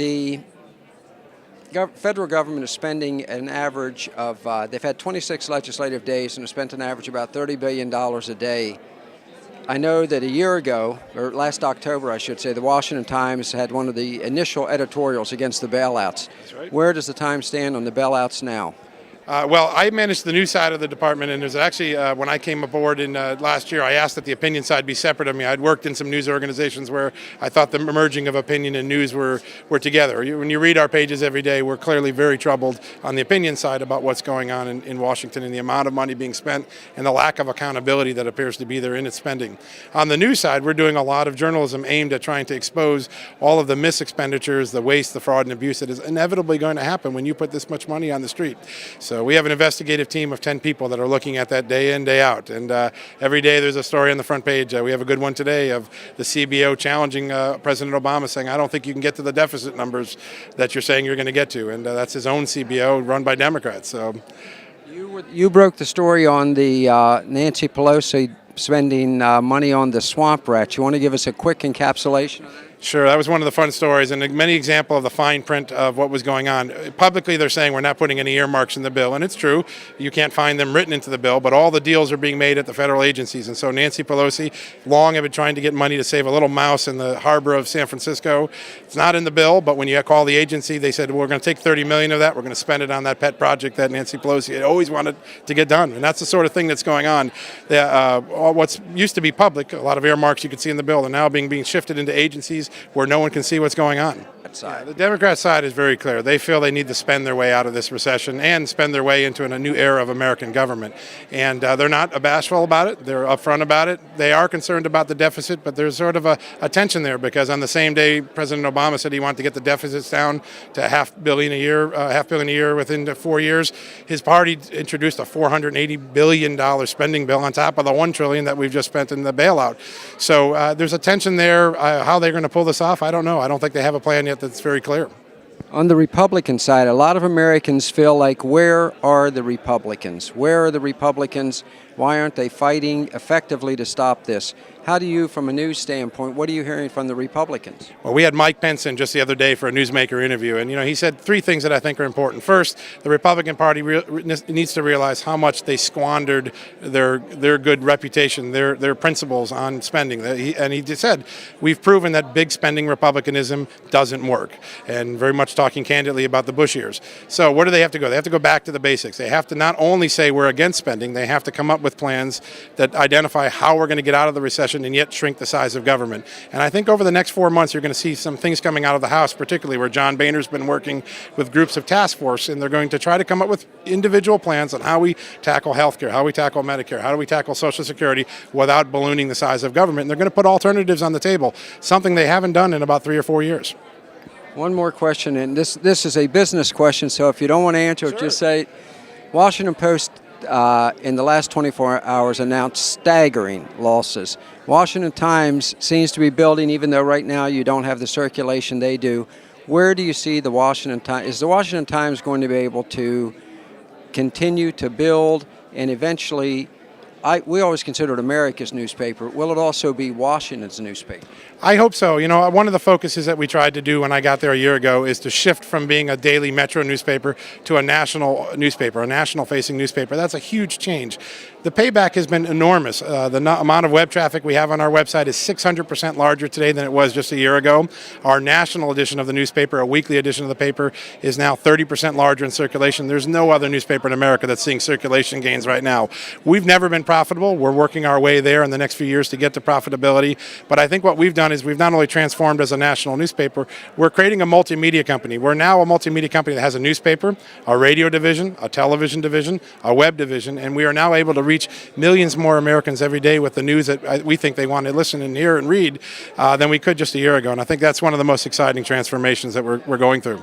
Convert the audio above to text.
The federal government is spending an average of, they've had 26 legislative days and have spent an average of about $30 billion a day. I know that a year ago, or last October I should say, the Washington Times had one of the initial editorials against the bailouts. That's right. Where does the Times stand on the bailouts now? Well, I managed the news side of the department, and there's actually, when I came aboard in last year, I asked that the opinion side be separate of me. I'd worked in some news organizations where I thought the merging of opinion and news were together. When you read our pages every day, we're clearly very troubled on the opinion side about what's going on in Washington and the amount of money being spent and the lack of accountability that appears to be there in its spending. On the news side, we're doing a lot of journalism aimed at trying to expose all of the misexpenditures, the waste, the fraud, and abuse that is inevitably going to happen when you put this much money on the street. So we have an investigative team of 10 people that are looking at that day in, day out. And every day there's a story on the front page. We have a good one today of the CBO challenging President Obama, saying, I don't think you can get to the deficit numbers that you're saying you're going to get to. And that's his own CBO run by Democrats. So you broke the story on the Nancy Pelosi spending money on the swamp rats. You want to give us a quick encapsulation of that? Sure, that was one of the fun stories, and many examples of the fine print of what was going on. Publicly, they're saying we're not putting any earmarks in the bill, and it's true. You can't find them written into the bill, but all the deals are being made at the federal agencies. And so Nancy Pelosi long have been trying to get money to save a little mouse in the harbor of San Francisco. It's not in the bill, but when you call the agency, they said, well, we're going to take $30 million of that. We're going to spend it on that pet project that Nancy Pelosi had always wanted to get done. And that's the sort of thing that's going on. What's used to be public, a lot of earmarks you could see in the bill, are now being shifted into agencies where no one can see what's going on. Yeah, the Democrat side is very clear. They feel they need to spend their way out of this recession and spend their way into a new era of American government. And they're not bashful about it. They're upfront about it. They are concerned about the deficit, but there's sort of a tension there because on the same day President Obama said he wanted to get the deficits down to $500 million a year within 4 years, his party introduced a $480 billion spending bill on top of the $1 trillion that we've just spent in the bailout. So there's a tension there. How they're going to pull this off, I don't know. I don't think they have a plan yet that's very clear. On the Republican side, a lot of Americans feel like, where are the Republicans? Where are the Republicans? Why aren't they fighting effectively to stop this? How do you, from a news standpoint, what are you hearing from the Republicans? Well, we had Mike Pence in just the other day for a newsmaker interview, and he said three things that I think are important. First, the Republican Party needs to realize how much they squandered their good reputation, their principles on spending. And he said, we've proven that big spending Republicanism doesn't work, and very much talking candidly about the Bush years. So where do they have to go? They have to go back to the basics. They have to not only say we're against spending, they have to come up with plans that identify how we're going to get out of the recession and yet shrink the size of government. And I think over the next 4 months, you're going to see some things coming out of the House, particularly where John Boehner's been working with groups of task force, and they're going to try to come up with individual plans on how we tackle healthcare, how we tackle Medicare, how do we tackle Social Security without ballooning the size of government. And they're going to put alternatives on the table, something they haven't done in about 3 or 4 years. One more question, and this is a business question, so if you don't want to answer it, just say, Washington Post in the last 24 hours announced staggering losses. Washington Times seems to be building, even though right now you don't have the circulation they do. Where do you see the Washington Times? Is the Washington Times going to be able to continue to build and eventually, we always consider it America's newspaper. Will it also be Washington's newspaper? I hope so. One of the focuses that we tried to do when I got there a year ago is to shift from being a daily metro newspaper to a national newspaper, a national-facing newspaper. That's a huge change. The payback has been enormous. The amount of web traffic we have on our website is 600% larger today than it was just a year ago. Our national edition of the newspaper, a weekly edition of the paper, is now 30% larger in circulation. There's no other newspaper in America that's seeing circulation gains right now. We've never been profitable. We're working our way there in the next few years to get to profitability. But I think what we've done is we've not only transformed as a national newspaper, we're creating a multimedia company. We're now a multimedia company that has a newspaper, a radio division, a television division, a web division, and we are now able to reach millions more Americans every day with the news that we think they want to listen and hear and read than we could just a year ago. And I think that's one of the most exciting transformations that we're going through.